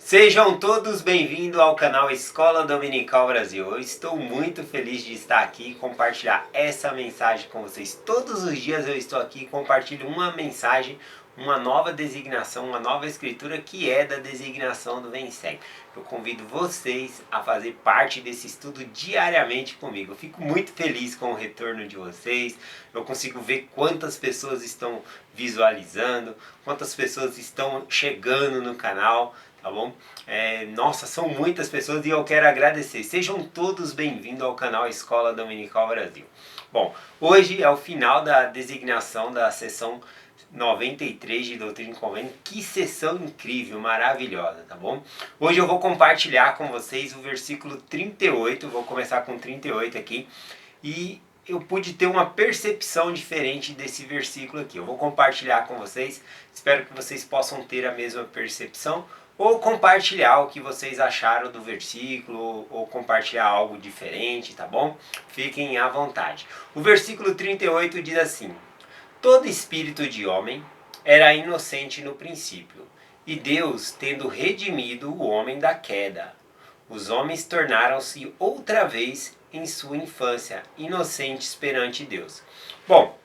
Sejam todos bem-vindos ao canal Escola Dominical Brasil. Eu estou muito feliz de estar aqui e compartilhar essa mensagem com vocês. Todos os dias eu estou aqui e compartilho uma mensagem, uma nova designação, uma nova escritura que é da designação do Vem Segue. Eu convido vocês a fazer parte desse estudo diariamente comigo. Eu fico muito feliz com o retorno de vocês. Eu consigo ver quantas pessoas estão visualizando, quantas pessoas estão chegando no canal. Tá bom? Nossa, são muitas pessoas e eu quero agradecer. Sejam todos bem-vindos ao canal Escola Dominical Brasil. Bom, hoje é o final da designação da sessão 93 de Doutrina e Convênio. Que sessão incrível, maravilhosa, tá bom? Hoje eu vou compartilhar com vocês o versículo 38, vou começar com 38 aqui, e eu pude ter uma percepção diferente desse versículo aqui. Eu vou compartilhar com vocês, espero que vocês possam ter a mesma percepção, ou compartilhar o que vocês acharam do versículo, ou compartilhar algo diferente, tá bom? Fiquem à vontade. O versículo 38 diz assim: todo espírito de homem era inocente no princípio, e Deus, tendo redimido o homem da queda, os homens tornaram-se outra vez em sua infância inocentes perante Deus. Bom,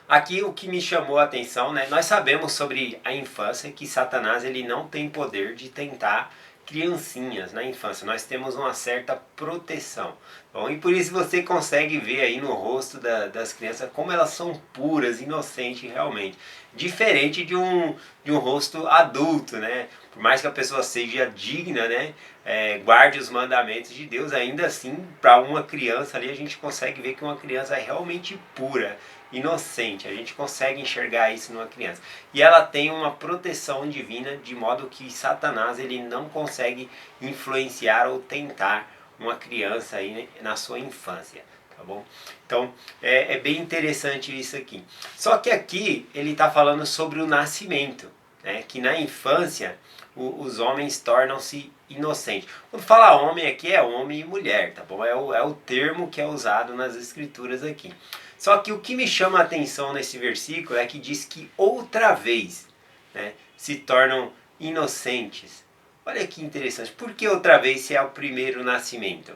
aqui o que me chamou a atenção, né? Nós sabemos sobre a infância que Satanás ele não tem poder de tentar criancinhas na infância. Nós temos uma certa proteção. Bom, e por isso você consegue ver aí no rosto das crianças como elas são puras, inocentes realmente. Diferente de um rosto adulto, né? Por mais que a pessoa seja digna, né? Guarde os mandamentos de Deus, ainda assim, para uma criança ali, a gente consegue ver que uma criança é realmente pura, inocente. A gente consegue enxergar isso numa criança. E ela tem uma proteção divina, de modo que Satanás ele não consegue influenciar ou tentar uma criança aí na sua infância. Tá bom? Então é bem interessante isso aqui. Só que aqui ele está falando sobre o nascimento, né? Que na infância os homens tornam-se inocentes. Quando fala homem aqui é homem e mulher, tá bom? É o termo que é usado nas escrituras aqui. Só que o que me chama a atenção nesse versículo é que diz que outra vez, né, se tornam inocentes. Olha que interessante. Por que outra vez se é o primeiro nascimento?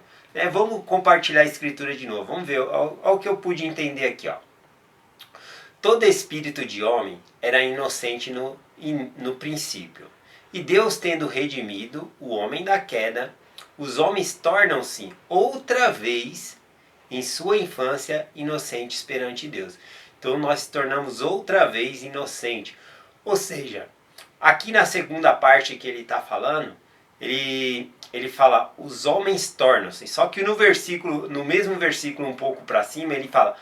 Vamos compartilhar a escritura de novo. Vamos ver olha o que eu pude entender aqui. Ó. Todo espírito de homem era inocente no princípio. E Deus, tendo redimido o homem da queda, os homens tornam-se outra vez em sua infância inocentes perante Deus. Então nós se tornamos outra vez inocentes. Ou seja, aqui na segunda parte que ele está falando, ele fala, os homens tornam-se. Só que no mesmo versículo um pouco para cima, ele fala,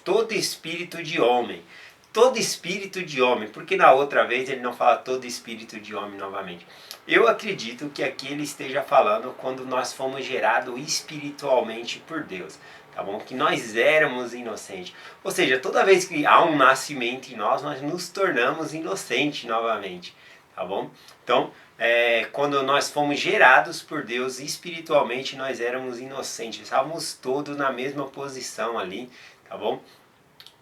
todo espírito de homem. Todo espírito de homem, porque na outra vez ele não fala todo espírito de homem novamente. Eu acredito que aqui ele esteja falando quando nós fomos gerados espiritualmente por Deus, tá bom? Que nós éramos inocentes. Ou seja, toda vez que há um nascimento em nós, nós nos tornamos inocentes novamente, tá bom? Então, quando nós fomos gerados por Deus espiritualmente, nós éramos inocentes. Estávamos todos na mesma posição ali, tá bom?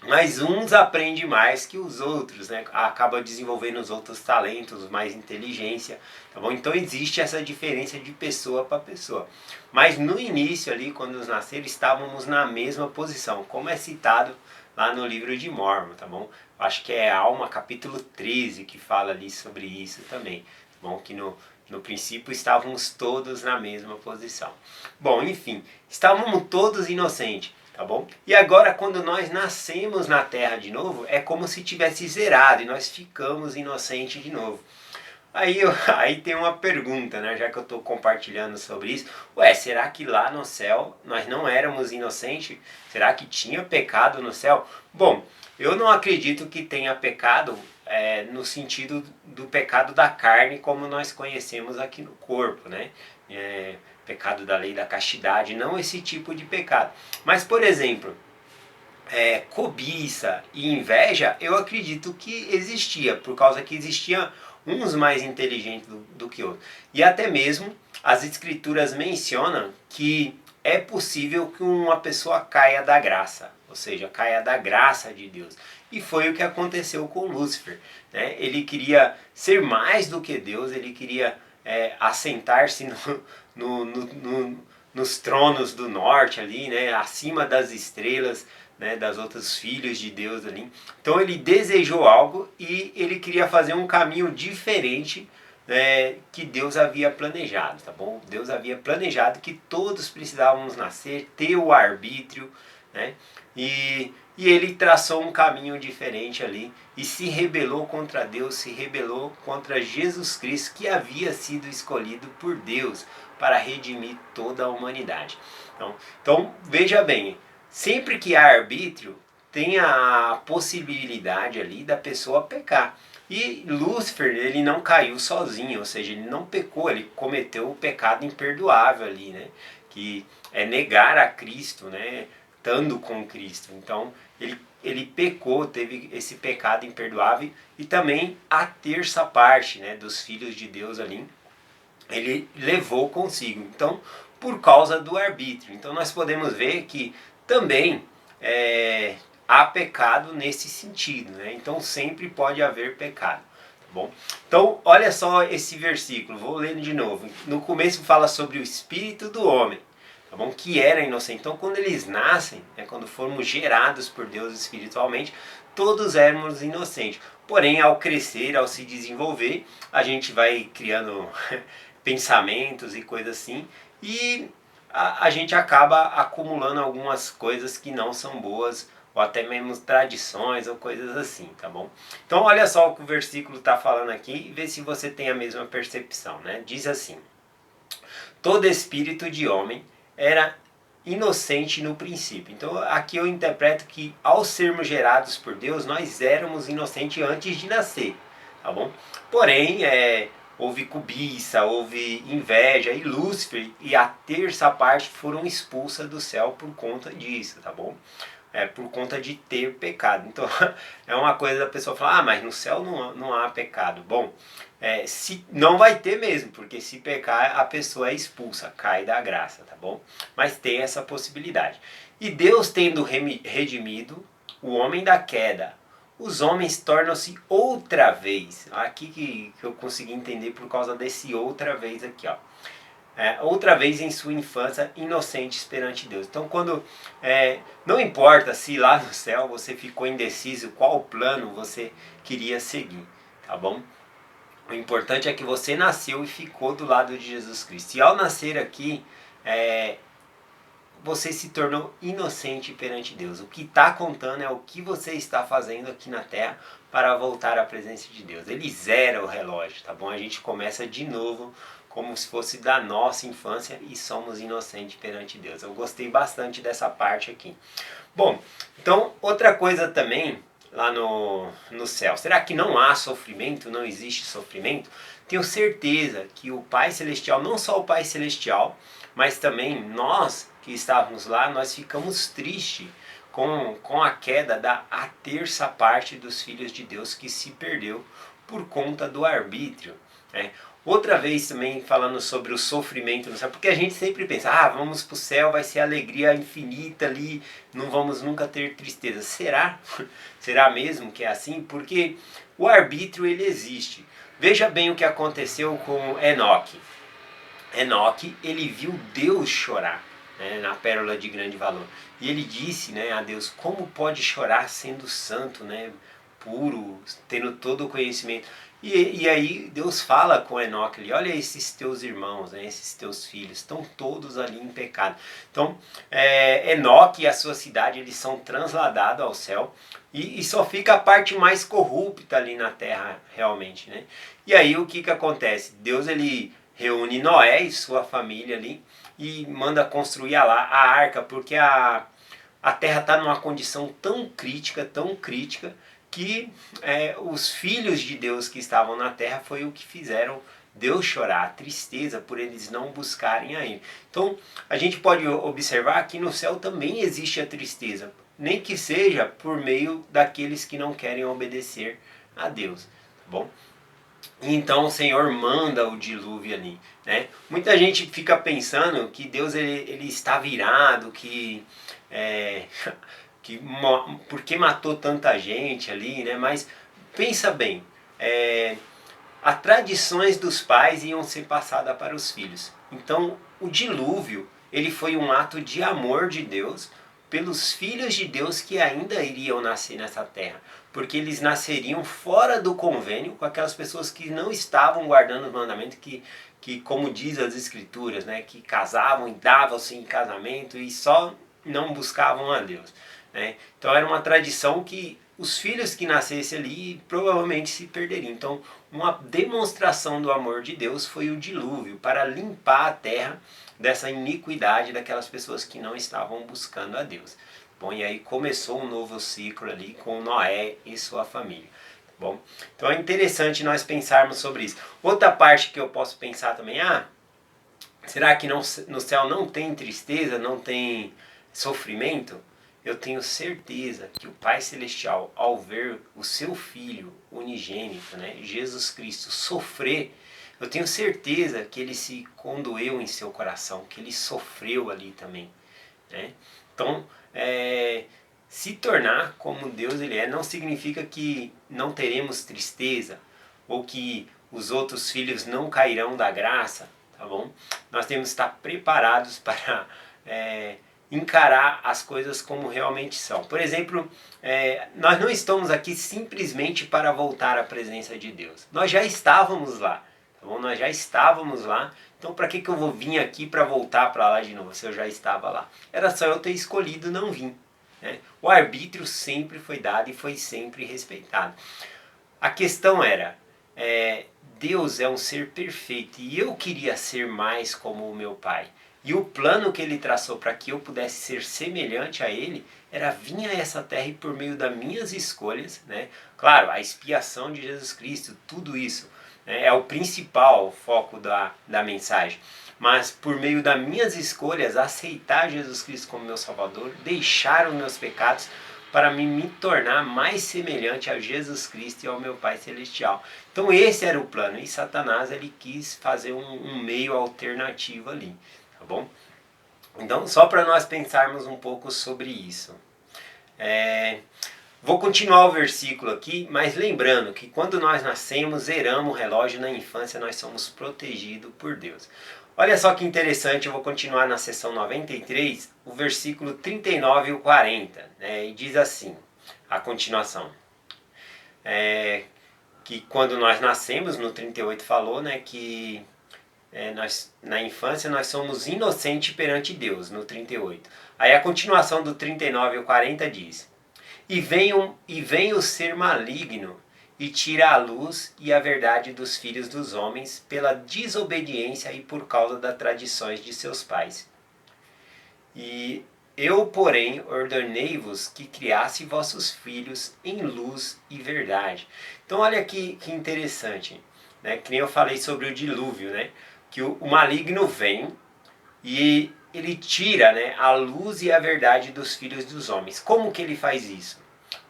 Mas uns aprendem mais que os outros, né? Acaba desenvolvendo os outros talentos, mais inteligência, tá bom? Então existe essa diferença de pessoa para pessoa. Mas no início ali, quando nos nasceram, estávamos na mesma posição, como é citado lá no livro de Mórmon, tá bom? Acho que é Alma, capítulo 13, que fala ali sobre isso também, tá bom? Que no princípio estávamos todos na mesma posição. Bom, enfim, estávamos todos inocentes. Tá bom? E agora quando nós nascemos na terra de novo, é como se tivesse zerado e nós ficamos inocentes de novo. Aí tem uma pergunta, né? Já que eu estou compartilhando sobre isso. Será que lá no céu nós não éramos inocentes? Será que tinha pecado no céu? Bom, eu não acredito que tenha pecado no sentido do pecado da carne como nós conhecemos aqui no corpo, né? Pecado da lei da castidade, não esse tipo de pecado. Mas, por exemplo, cobiça e inveja, eu acredito que existia, por causa que existia uns mais inteligentes do que outros. E até mesmo as escrituras mencionam que é possível que uma pessoa caia da graça, ou seja, caia da graça de Deus. E foi o que aconteceu com Lúcifer, né? Ele queria ser mais do que Deus, ele queria assentar-se nos tronos do norte ali, né? Acima das estrelas, né? Das outros filhos de Deus ali. Então ele desejou algo e ele queria fazer um caminho diferente que Deus havia planejado, tá bom? Deus havia planejado que todos precisávamos nascer, ter o arbítrio, né? E ele traçou um caminho diferente ali e se rebelou contra Deus, se rebelou contra Jesus Cristo, que havia sido escolhido por Deus para redimir toda a humanidade. Então veja bem, sempre que há arbítrio, tem a possibilidade ali da pessoa pecar. E Lúcifer, ele não caiu sozinho, ou seja, ele não pecou, ele cometeu o pecado imperdoável ali, né? Que é negar a Cristo, né? Estando com Cristo. Então, ele pecou, teve esse pecado imperdoável e também a terça parte, né, dos filhos de Deus ali, ele levou consigo. Então, por causa do arbítrio. Então, nós podemos ver que também há pecado nesse sentido, né? Então sempre pode haver pecado, tá bom? Então olha só esse versículo, vou ler de novo. No começo fala sobre o espírito do homem, tá bom? Que era inocente. Então quando eles nascem, né, quando formos gerados por Deus espiritualmente, todos éramos inocentes. Porém, ao crescer, ao se desenvolver, a gente vai criando pensamentos e coisas assim, e a gente acaba acumulando algumas coisas que não são boas, ou até mesmo tradições ou coisas assim, tá bom? Então olha só o que o versículo está falando aqui e vê se você tem a mesma percepção, né? Diz assim: todo espírito de homem era inocente no princípio. Então aqui eu interpreto que ao sermos gerados por Deus, nós éramos inocentes antes de nascer, tá bom? Porém, houve cobiça, houve inveja, e Lúcifer e a terça parte foram expulsas do céu por conta disso, tá bom? Por conta de ter pecado. Então é uma coisa da pessoa falar, mas no céu não há pecado. Bom, se não vai ter mesmo, porque se pecar a pessoa é expulsa, cai da graça, tá bom? Mas tem essa possibilidade. E Deus tendo redimido o homem da queda, os homens tornam-se outra vez. Aqui que eu consegui entender por causa desse outra vez aqui, ó. Outra vez em sua infância, inocentes perante Deus. Então, quando não importa se lá no céu você ficou indeciso qual plano você queria seguir, tá bom? O importante é que você nasceu e ficou do lado de Jesus Cristo. E ao nascer aqui, você se tornou inocente perante Deus. O que está contando é o que você está fazendo aqui na Terra para voltar à presença de Deus. Ele zera o relógio, tá bom? A gente começa de novo como se fosse da nossa infância e somos inocentes perante Deus. Eu gostei bastante dessa parte aqui. Bom, então outra coisa também lá no céu. Será que não há sofrimento? Não existe sofrimento? Tenho certeza que o Pai Celestial, não só o Pai Celestial, mas também nós que estávamos lá, nós ficamos tristes com a queda da terça parte dos filhos de Deus que se perdeu por conta do arbítrio, né? Outra vez também falando sobre o sofrimento no céu, porque a gente sempre pensa, vamos para o céu, vai ser alegria infinita ali, não vamos nunca ter tristeza. Será? Será mesmo que é assim? Porque o arbítrio ele existe. Veja bem o que aconteceu com Enoque. Enoque, ele viu Deus chorar, né, na pérola de grande valor. E ele disse, né, a Deus, como pode chorar sendo santo, né, puro, tendo todo o conhecimento. E aí Deus fala com Enoque ali, olha esses teus irmãos, né, esses teus filhos, estão todos ali em pecado. Então Enoque e a sua cidade, eles são transladados ao céu e só fica a parte mais corrupta ali na terra realmente, né? E aí o que acontece? Deus ele reúne Noé e sua família ali e manda construir lá a arca, porque a terra está numa condição tão crítica, que os filhos de Deus que estavam na terra foi o que fizeram Deus chorar, a tristeza por eles não buscarem a Ele. Então a gente pode observar que no céu também existe a tristeza, nem que seja por meio daqueles que não querem obedecer a Deus, tá bom? Então o Senhor manda o dilúvio ali, né? Muita gente fica pensando que Deus ele está virado, que por que matou tanta gente ali, né? Mas pensa bem, as tradições dos pais iam ser passadas para os filhos. Então, o dilúvio, ele foi um ato de amor de Deus pelos filhos de Deus que ainda iriam nascer nessa terra, porque eles nasceriam fora do convênio com aquelas pessoas que não estavam guardando os mandamentos, que como diz as escrituras, né, que casavam e davam-se em casamento e só não buscavam a Deus, né? Então era uma tradição que os filhos que nascessem ali provavelmente se perderiam. Então, uma demonstração do amor de Deus foi o dilúvio, para limpar a terra dessa iniquidade daquelas pessoas que não estavam buscando a Deus. Bom, e aí começou um novo ciclo ali com Noé e sua família. Bom, então é interessante nós pensarmos sobre isso. Outra parte que eu posso pensar também, será que no céu não tem tristeza, não tem sofrimento? Eu tenho certeza que o Pai Celestial, ao ver o seu Filho unigênito, né, Jesus Cristo, sofrer, eu tenho certeza que ele se condoeu em seu coração, que ele sofreu ali também, né? Então, se tornar como Deus ele é, não significa que não teremos tristeza, ou que os outros filhos não cairão da graça, tá bom? Nós temos que estar preparados para encarar as coisas como realmente são. Por exemplo, nós não estamos aqui simplesmente para voltar à presença de Deus. Nós já estávamos lá, tá bom? Nós já estávamos lá. Então, para que eu vou vir aqui para voltar para lá de novo, se eu já estava lá? Era só eu ter escolhido não vir, né? O arbítrio sempre foi dado e foi sempre respeitado. A questão era, Deus é um ser perfeito e eu queria ser mais como o meu Pai. E o plano que ele traçou para que eu pudesse ser semelhante a ele era vir a essa terra e por meio das minhas escolhas, né? Claro, a expiação de Jesus Cristo, tudo isso, né, é o principal foco da mensagem. Mas por meio das minhas escolhas, aceitar Jesus Cristo como meu Salvador, deixar os meus pecados para me tornar mais semelhante a Jesus Cristo e ao meu Pai Celestial. Então esse era o plano e Satanás ele quis fazer um meio alternativo ali. Tá bom? Então, só para nós pensarmos um pouco sobre isso. Vou continuar o versículo aqui, mas lembrando que quando nós nascemos, zeramos o relógio na infância, nós somos protegidos por Deus. Olha só que interessante, eu vou continuar na seção 93, o versículo 39 e o 40, né, e diz assim, a continuação. Que quando nós nascemos, no 38 falou, né, que nós, na infância nós somos inocentes perante Deus, no 38. Aí a continuação do 39 ao 40 diz: E vem o ser maligno e tira a luz e a verdade dos filhos dos homens pela desobediência e por causa das tradições de seus pais. E eu, porém, ordenei-vos que criasse vossos filhos em luz e verdade. Então olha que interessante, né? Que nem eu falei sobre o dilúvio, né? Que o maligno vem e ele tira, né, a luz e a verdade dos filhos dos homens. Como que ele faz isso?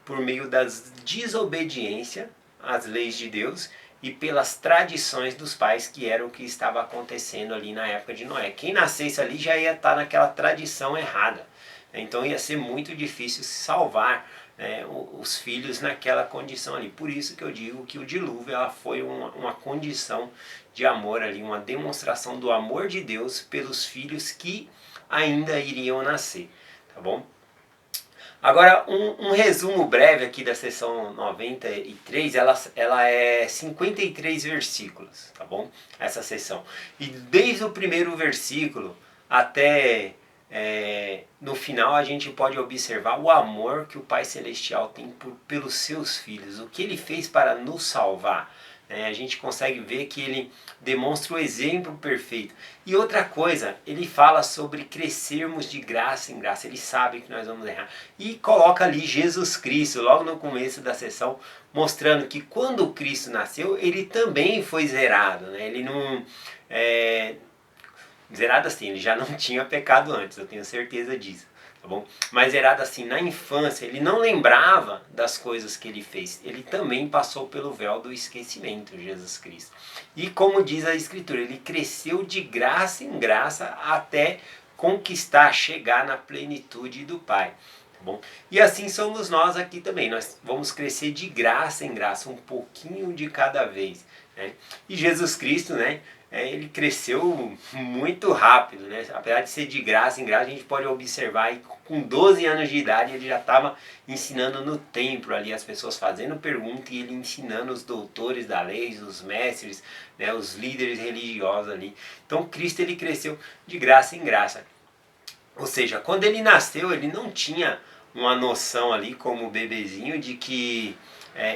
Por meio da desobediência às leis de Deus e pelas tradições dos pais, que era o que estava acontecendo ali na época de Noé. Quem nascesse ali já ia estar naquela tradição errada. Então ia ser muito difícil salvar, né, os filhos naquela condição ali. Por isso que eu digo que o dilúvio ela foi uma condição de amor ali, uma demonstração do amor de Deus pelos filhos que ainda iriam nascer, tá bom? Agora, um resumo breve aqui da seção 93, ela é 53 versículos, tá bom? Essa seção. E desde o primeiro versículo até no final a gente pode observar o amor que o Pai Celestial tem pelos seus filhos, o que ele fez para nos salvar. A gente consegue ver que ele demonstra o exemplo perfeito. E outra coisa, ele fala sobre crescermos de graça em graça. Ele sabe que nós vamos errar. E coloca ali Jesus Cristo, logo no começo da sessão, mostrando que quando Cristo nasceu, ele também foi zerado, né? Ele não... zerado assim, ele já não tinha pecado antes, eu tenho certeza disso. Tá bom? Mas zerado assim, na infância, ele não lembrava das coisas que ele fez. Ele também passou pelo véu do esquecimento, Jesus Cristo. E como diz a Escritura, ele cresceu de graça em graça até conquistar, chegar na plenitude do Pai. Tá bom? E assim somos nós aqui também, nós vamos crescer de graça em graça, um pouquinho de cada vez, né? E Jesus Cristo, né, ele cresceu muito rápido, né? Apesar de ser de graça em graça, a gente pode observar aí, com 12 anos de idade ele já estava ensinando no templo ali, as pessoas fazendo pergunta e ele ensinando os doutores da lei, os mestres, né, os líderes religiosos ali. Então Cristo ele cresceu de graça em graça. Ou seja, quando ele nasceu, ele não tinha uma noção ali como bebezinho de que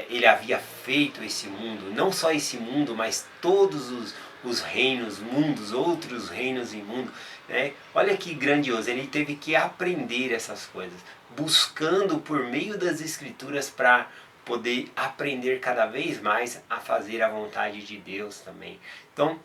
ele havia feito esse mundo, não só esse mundo, mas todos os reinos, mundos, outros reinos imundos, né? Olha que grandioso, ele teve que aprender essas coisas, buscando por meio das escrituras para poder aprender cada vez mais a fazer a vontade de Deus também. Então,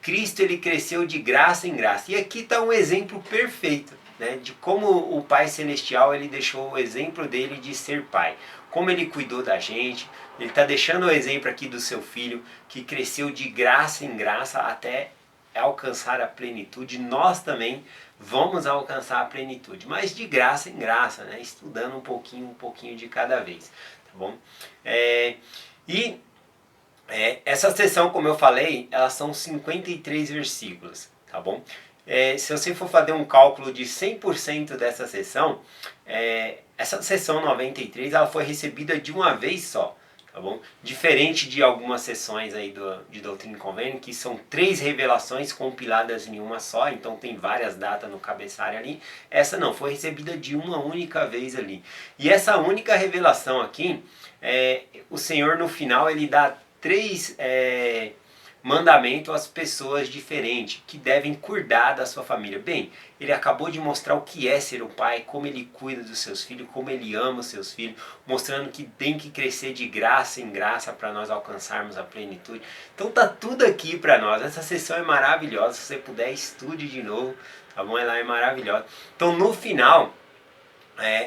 Cristo ele cresceu de graça em graça. E aqui está um exemplo perfeito, né, de como o Pai Celestial ele deixou o exemplo dele de ser Pai. Como ele cuidou da gente. Ele está deixando o exemplo aqui do seu filho, que cresceu de graça em graça até alcançar a plenitude. Nós também vamos alcançar a plenitude, mas de graça em graça, né, estudando um pouquinho de cada vez. Tá bom? Essa sessão, como eu falei, elas são 53 versículos, tá bom? Se você for fazer um cálculo de 100% dessa sessão, essa sessão 93 ela foi recebida de uma vez só, tá bom? Diferente de algumas sessões aí de Doutrina e Convênio, que são 3 revelações compiladas em uma só, então tem várias datas no cabeçalho ali. Essa não, foi recebida de uma única vez ali. E essa única revelação aqui, o Senhor no final ele dá 3 mandamentos às pessoas diferentes que devem cuidar da sua família. Bem, ele acabou de mostrar o que é ser o pai, como ele cuida dos seus filhos, como ele ama os seus filhos, mostrando que tem que crescer de graça em graça para nós alcançarmos a plenitude. Então tá tudo aqui para nós. Essa sessão é maravilhosa. Se você puder, estude de novo, tá bom? Ela é maravilhosa. Então no final,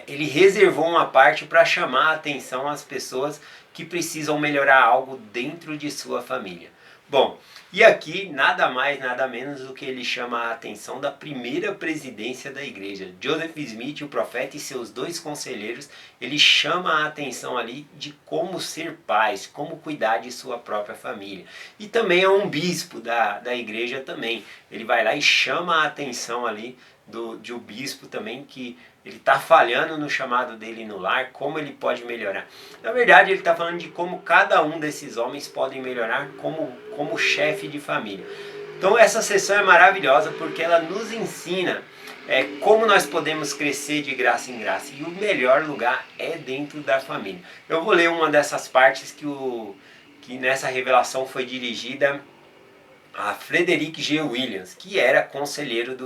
ele reservou uma parte para chamar a atenção às pessoas que precisam melhorar algo dentro de sua família. Bom, e aqui nada mais, nada menos do que ele chama a atenção da primeira presidência da igreja. Joseph Smith, o profeta, e seus 2 conselheiros, ele chama a atenção ali de como ser pais, como cuidar de sua própria família. E também é um bispo da igreja também. Ele vai lá e chama a atenção ali de um bispo também, que ele está falhando no chamado dele no lar, como ele pode melhorar. Na verdade, ele está falando de como cada um desses homens podem melhorar como chefe de família. Então essa sessão é maravilhosa porque ela nos ensina como nós podemos crescer de graça em graça. E o melhor lugar é dentro da família. Eu vou ler uma dessas partes que nessa revelação foi dirigida a Frederick G. Williams, que era conselheiro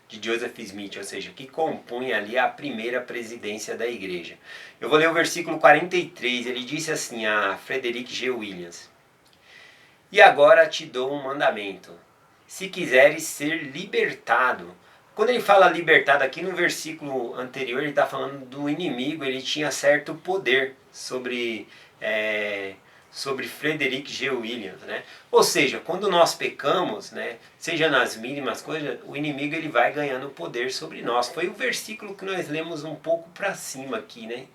de Joseph Smith, ou seja, que compunha ali a primeira presidência da igreja. Eu vou ler o versículo 43, ele disse assim a Frederick G. Williams: "E agora te dou um mandamento, se quiseres ser libertado." Quando ele fala libertado aqui no versículo anterior, ele está falando do inimigo, ele tinha certo poder sobre Frederick G. Williams, né? Ou seja, quando nós pecamos, né, seja nas mínimas coisas, o inimigo ele vai ganhando poder sobre nós. Foi o versículo que nós lemos um pouco para cima aqui, né?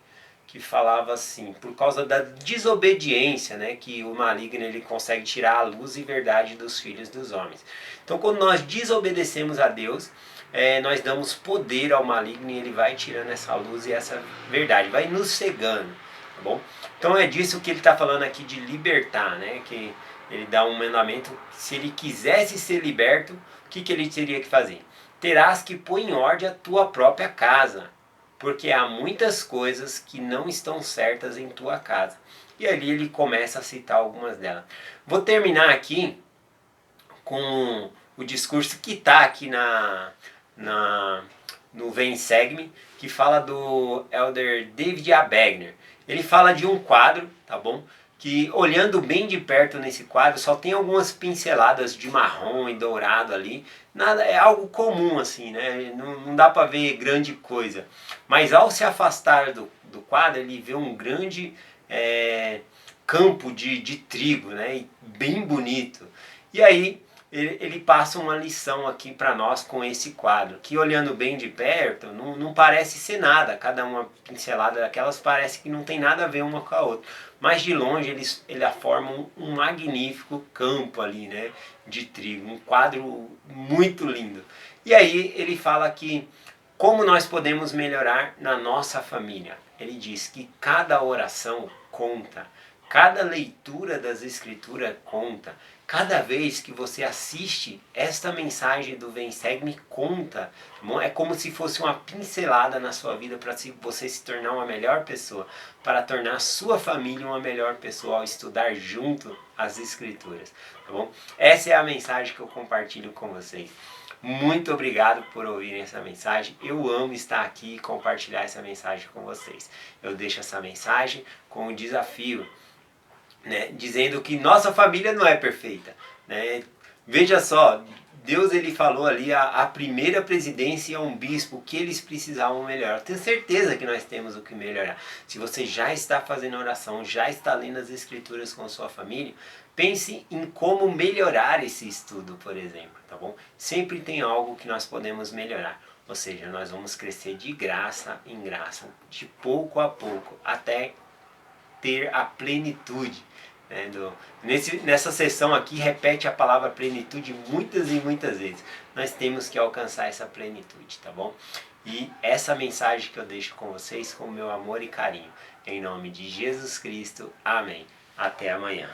Que falava assim, por causa da desobediência, né, que o maligno ele consegue tirar a luz e verdade dos filhos dos homens. Então, quando nós desobedecemos a Deus, nós damos poder ao maligno e ele vai tirando essa luz e essa verdade, vai nos cegando, tá bom? Então é disso que ele está falando aqui de libertar, né? Que ele dá um mandamento, se ele quisesse ser liberto, o que ele teria que fazer? Terás que pôr em ordem a tua própria casa, porque há muitas coisas que não estão certas em tua casa. E ali ele começa a citar algumas delas. Vou terminar aqui com o discurso que está aqui no Vem Segue-me, que fala do Elder David A. Wagner. Ele fala de um quadro, tá bom? Que olhando bem de perto nesse quadro, só tem algumas pinceladas de marrom e dourado ali. Nada, é algo comum assim, né? Não dá para ver grande coisa. Mas ao se afastar do quadro, ele vê um grande campo de trigo, né? Bem bonito. E aí ele passa uma lição aqui para nós com esse quadro, que olhando bem de perto, não parece ser nada, cada uma pincelada daquelas parece que não tem nada a ver uma com a outra, mas de longe eles formam um magnífico campo ali, né, de trigo, um quadro muito lindo. E aí ele fala que como nós podemos melhorar na nossa família. Ele diz que cada oração conta, cada leitura das escrituras conta, cada vez que você assiste esta mensagem do Vem Segue-me conta. É como se fosse uma pincelada na sua vida para você se tornar uma melhor pessoa, para tornar a sua família uma melhor pessoa ao estudar junto as escrituras, tá bom? Essa é a mensagem que eu compartilho com vocês. Muito obrigado por ouvirem essa mensagem. Eu amo estar aqui e compartilhar essa mensagem com vocês. Eu deixo essa mensagem com um desafio, né, dizendo que nossa família não é perfeita, né? Veja só, Deus ele falou ali a primeira presidência a um bispo que eles precisavam melhorar. Eu tenho certeza que nós temos o que melhorar. Se você já está fazendo oração, já está lendo as escrituras com sua família, pense em como melhorar esse estudo, por exemplo, tá bom? Sempre tem algo que nós podemos melhorar. Ou seja, nós vamos crescer de graça em graça, de pouco a pouco, até ter a plenitude. Né, nessa sessão aqui repete a palavra plenitude muitas e muitas vezes. Nós temos que alcançar essa plenitude, tá bom? E essa mensagem que eu deixo com vocês com o meu amor e carinho. Em nome de Jesus Cristo, amém. Até amanhã.